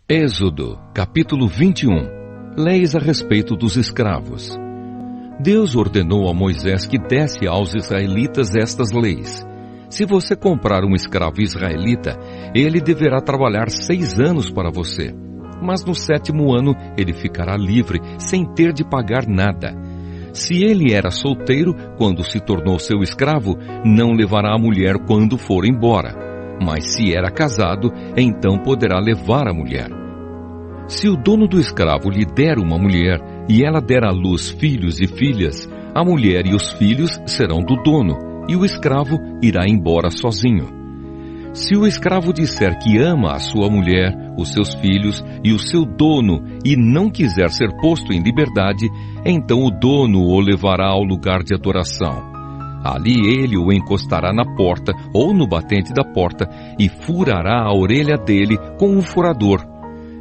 Êxodo, capítulo 21. Leis a respeito dos escravos. Deus ordenou a Moisés que desse aos israelitas estas leis. Se você comprar um escravo israelita, ele deverá trabalhar 6 anos para você. Mas no 7º ano ele ficará livre, sem ter de pagar nada. Se ele era solteiro, quando se tornou seu escravo, não levará a mulher quando for embora. Mas se era casado, então poderá levar a mulher. Se o dono do escravo lhe der uma mulher, e ela der à luz filhos e filhas, a mulher e os filhos serão do dono, e o escravo irá embora sozinho. Se o escravo disser que ama a sua mulher, os seus filhos e o seu dono, e não quiser ser posto em liberdade, então o dono o levará ao lugar de adoração. Ali ele o encostará na porta ou no batente da porta e furará a orelha dele com um furador.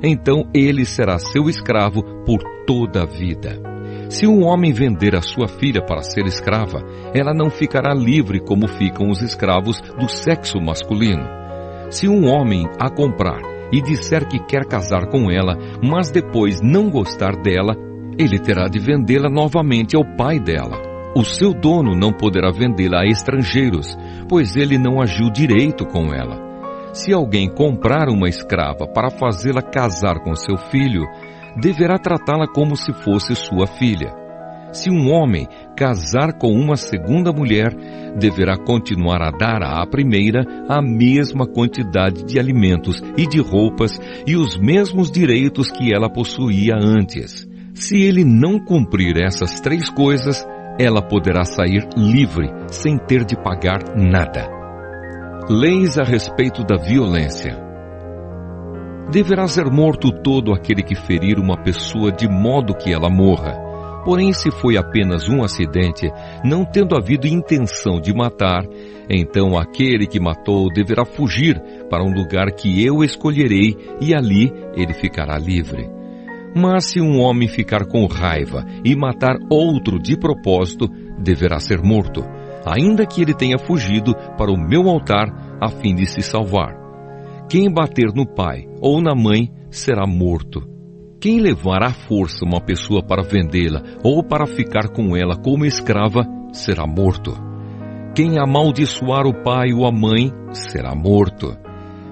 Então ele será seu escravo por toda a vida. Se um homem vender a sua filha para ser escrava, ela não ficará livre como ficam os escravos do sexo masculino. Se um homem a comprar e disser que quer casar com ela, mas depois não gostar dela, ele terá de vendê-la novamente ao pai dela. O seu dono não poderá vendê-la a estrangeiros, pois ele não agiu direito com ela. Se alguém comprar uma escrava para fazê-la casar com seu filho, deverá tratá-la como se fosse sua filha. Se um homem casar com uma segunda mulher, deverá continuar a dar à primeira a mesma quantidade de alimentos e de roupas e os mesmos direitos que ela possuía antes. Se ele não cumprir essas 3 coisas, ela poderá sair livre, sem ter de pagar nada. Leis a respeito da violência. Deverá ser morto todo aquele que ferir uma pessoa de modo que ela morra. Porém, se foi apenas um acidente, não tendo havido intenção de matar, então aquele que matou deverá fugir para um lugar que eu escolherei e ali ele ficará livre. Mas se um homem ficar com raiva e matar outro de propósito, deverá ser morto, ainda que ele tenha fugido para o meu altar a fim de se salvar. Quem bater no pai ou na mãe será morto. Quem levar à força uma pessoa para vendê-la ou para ficar com ela como escrava será morto. Quem amaldiçoar o pai ou a mãe será morto.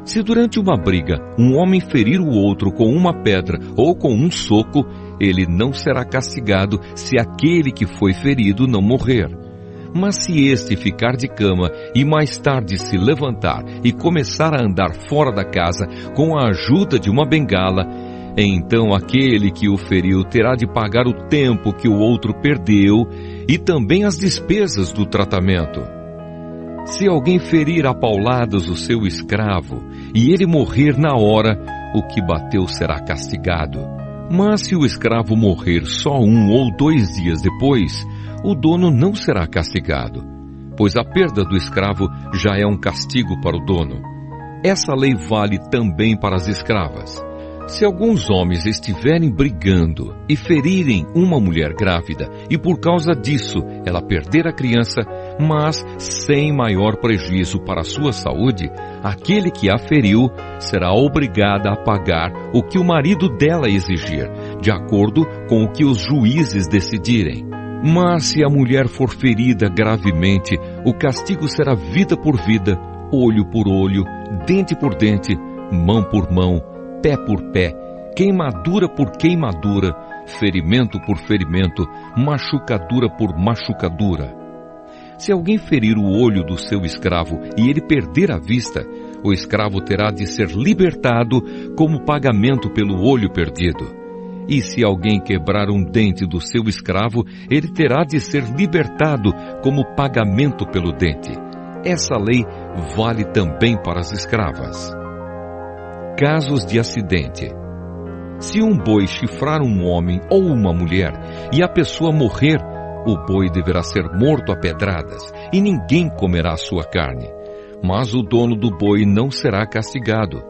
Se durante uma briga um homem ferir o outro com uma pedra ou com um soco, ele não será castigado se aquele que foi ferido não morrer. Mas se este ficar de cama e mais tarde se levantar e começar a andar fora da casa com a ajuda de uma bengala, então aquele que o feriu terá de pagar o tempo que o outro perdeu e também as despesas do tratamento. Se alguém ferir a pauladas o seu escravo, e ele morrer na hora, o que bateu será castigado. Mas se o escravo morrer só 1 ou 2 dias depois, o dono não será castigado, pois a perda do escravo já é um castigo para o dono. Essa lei vale também para as escravas. Se alguns homens estiverem brigando e ferirem uma mulher grávida, e por causa disso ela perder a criança, mas sem maior prejuízo para a sua saúde, aquele que a feriu será obrigada a pagar o que o marido dela exigir, de acordo com o que os juízes decidirem. Mas se a mulher for ferida gravemente, o castigo será vida por vida, olho por olho, dente por dente, mão por mão, pé por pé, queimadura por queimadura, ferimento por ferimento, machucadura por machucadura. Se alguém ferir o olho do seu escravo e ele perder a vista, o escravo terá de ser libertado como pagamento pelo olho perdido. E se alguém quebrar um dente do seu escravo, ele terá de ser libertado como pagamento pelo dente. Essa lei vale também para as escravas. Casos de acidente. Se um boi chifrar um homem ou uma mulher e a pessoa morrer, o boi deverá ser morto a pedradas e ninguém comerá sua carne. Mas o dono do boi não será castigado.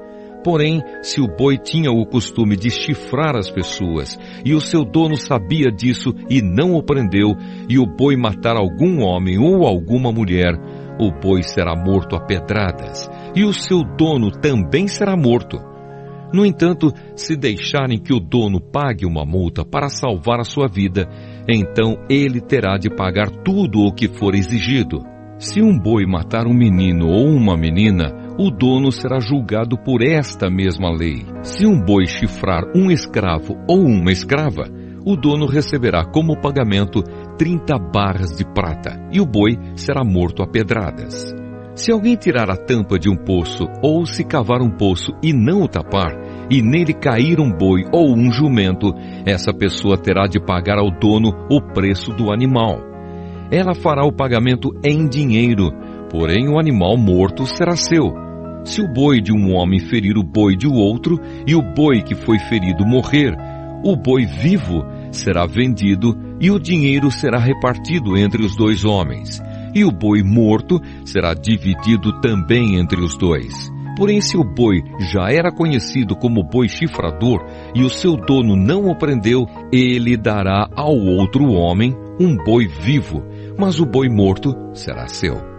Porém, se o boi tinha o costume de chifrar as pessoas e o seu dono sabia disso e não o prendeu, e o boi matar algum homem ou alguma mulher, o boi será morto a pedradas, e o seu dono também será morto. No entanto, se deixarem que o dono pague uma multa para salvar a sua vida, então ele terá de pagar tudo o que for exigido. Se um boi matar um menino ou uma menina, o dono será julgado por esta mesma lei. Se um boi chifrar um escravo ou uma escrava, o dono receberá como pagamento 30 barras de prata, e o boi será morto a pedradas. Se alguém tirar a tampa de um poço, ou se cavar um poço e não o tapar, e nele cair um boi ou um jumento, essa pessoa terá de pagar ao dono o preço do animal. Ela fará o pagamento em dinheiro, porém o animal morto será seu. Se o boi de um homem ferir o boi de outro, e o boi que foi ferido morrer, o boi vivo será vendido e o dinheiro será repartido entre os dois homens. E o boi morto será dividido também entre os dois. Porém, se o boi já era conhecido como boi chifrador e o seu dono não o prendeu, ele dará ao outro homem um boi vivo, mas o boi morto será seu.